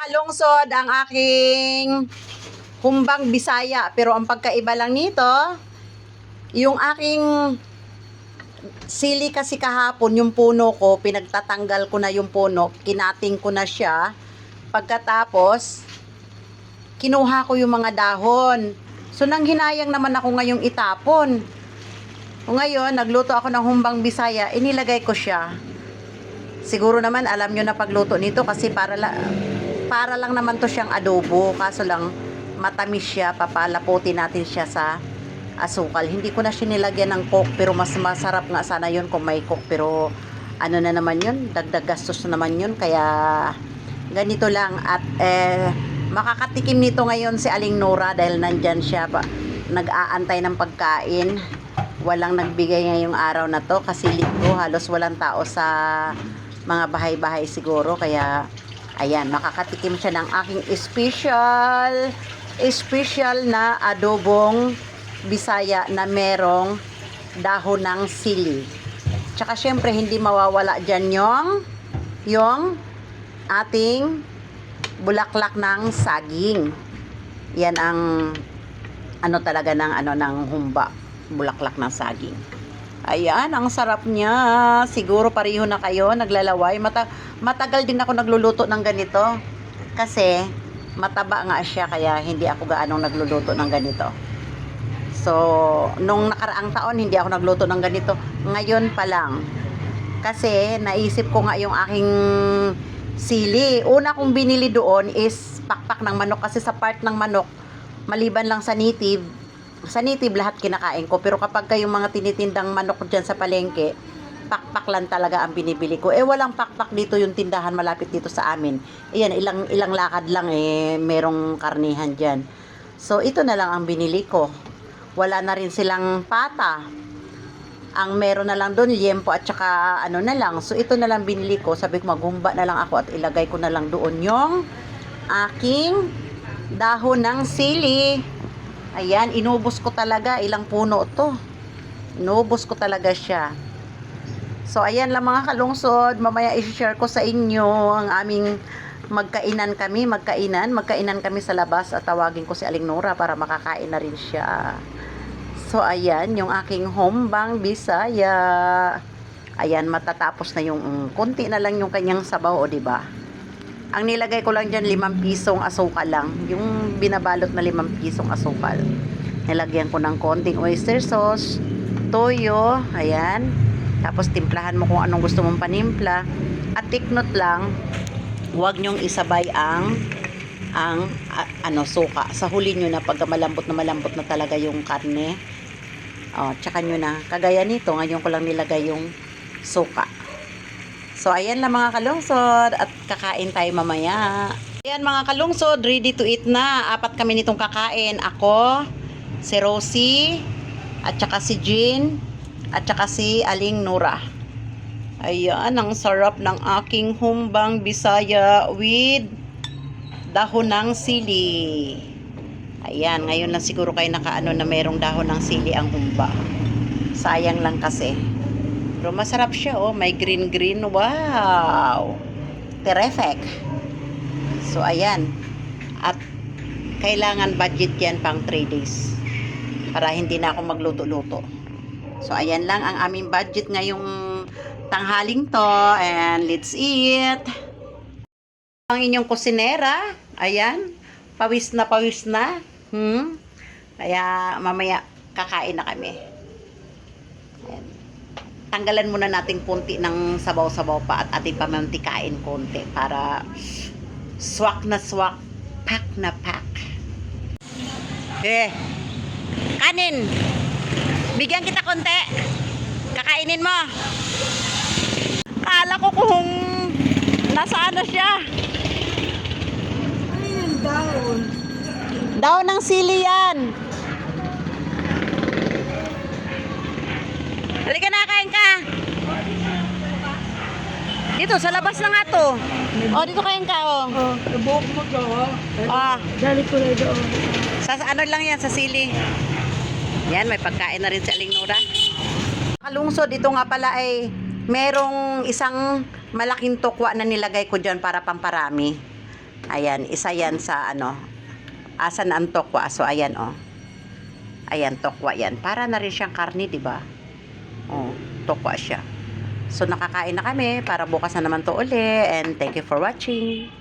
Kalungsod ang aking humbang Bisaya, pero ang pagkaiba lang nito, yung aking sili kasi kahapon, yung puno ko, pinagtatanggal ko na yung puno, kinating ko na siya. Pagkatapos, kinuha ko yung mga dahon. So, nang hinayang naman ako ngayong itapon. O ngayon, nagluto ako ng humbang Bisaya, inilagay ko siya. Siguro naman, alam nyo na pagluto nito kasi para lang naman to siyang adobo, kaso lang matamis siya, papalaputin natin siya sa asukal. Hindi ko na siya nilagyan ng coke, pero mas masarap nga sana yun kung may coke, pero ano na naman yun, dagdag gastos na naman yun, kaya ganito lang. At makakatikim nito ngayon si Aling Nora dahil nandyan siya pa, nag-aantay ng pagkain. Walang nagbigay ngayong araw na to kasi linggo, halos walang tao sa mga bahay-bahay siguro, kaya ayan, makakatikim siya ng aking special na adobong Bisaya na merong dahon ng sili. Tsaka syempre hindi mawawala dyan yung ating bulaklak ng saging. Yan ang ano talaga ng humba, bulaklak ng saging. Ayan, ang sarap niya. Siguro pareho na kayo naglalaway. Matagal din ako nagluluto ng ganito. Kasi mataba nga siya, kaya hindi ako gaanong nagluluto ng ganito. So, nung nakaraang taon hindi ako nagluto ng ganito. Ngayon pa lang. Kasi naisip ko nga yung aking sili. Una kong binili doon is pakpak ng manok, kasi sa part ng manok, maliban lang sa native lahat kinakain ko, pero kapag kayong mga tinitindang manok dyan sa palengke, pakpak lang talaga ang binibili ko. Walang pakpak dito, yung tindahan malapit dito sa amin. Ayan, ilang lakad lang merong karnihan dyan. So ito na lang ang binili ko. Wala na rin silang pata. Ang meron na lang doon liempo at saka ano na lang. So ito na lang binili ko. Sabi ko maghumba na lang ako at ilagay ko na lang doon yung aking dahon ng sili. Ayan, inubos ko talaga. Ilang puno to. Inubos ko talaga siya. So, ayan lang mga kalungsod. Mamaya i-share ko sa inyo ang aming magkainan kami sa labas, at tawagin ko si Aling Nora para makakain na rin siya. So, ayan, yung aking humbang Bisaya. Ayan, matatapos na yung konti na lang yung kanyang sabaw, o diba? Ang nilagay ko lang dyan, 5 pisong asukal lang. Yung binabalot na 5 pisong asukal. Nilagyan ko ng konting oyster sauce, toyo, ayan. Tapos timplahan mo kung anong gusto mong panimpla. At take note lang, huwag nyong isabay ang suka. Sa huli nyo na, pagka malambot na talaga yung karne. Tsaka nyo na. Kagaya nito, ngayon ko lang nilagay yung suka. So, ayan lang mga kalungsod, at kakain tayo mamaya. Ayan mga kalungsod, ready to eat na. 4 kami nitong kakain. Ako, si Rosie, at saka si Jean, at saka si Aling Nora. Ayan, ang sarap ng aking humbang Bisaya with dahon ng sili. Ayan, ngayon lang siguro kayo nakaano na merong dahon ng sili ang humba. Sayang lang kasi. Pero masarap siya, may green. Wow! Terrific! So, ayan. At kailangan budget yan pang 3 days. Para hindi na ako magluto-luto. So, ayan lang ang aming budget ngayong tanghaling to. And let's eat! Ang inyong kusinera. Ayan. Pawis na. Kaya mamaya kakain na kami. Ayan. Tanggalan muna natin konti ng sabaw-sabaw pa at ating pamantikain konti para swak na swak, pack na pack. Kanin! Bigyan kita konti. Kakainin mo. Kala ko kung nasaan na siya. Ano yung dahon? Dahon ng sili yan. Halika na, kain ka. Dito, sa labas na nga to. Dito kain ka, Nabuhok mo ka, Dali ko na doon. Sa ano lang yan, sa sili. Yan, may pagkain na rin si Aling Nora. Kalungsod, ito nga pala ay merong isang malaking tukwa na nilagay ko dyan para pamparami. Ayan, isa yan sa ano, asan ang tokwa. So, ayan, oh. Ayan, tokwa yan. Para na rin siyang karni, di ba? Oh, tokwa siya. So, nakakain na kami para bukas na naman to uli. And thank you for watching.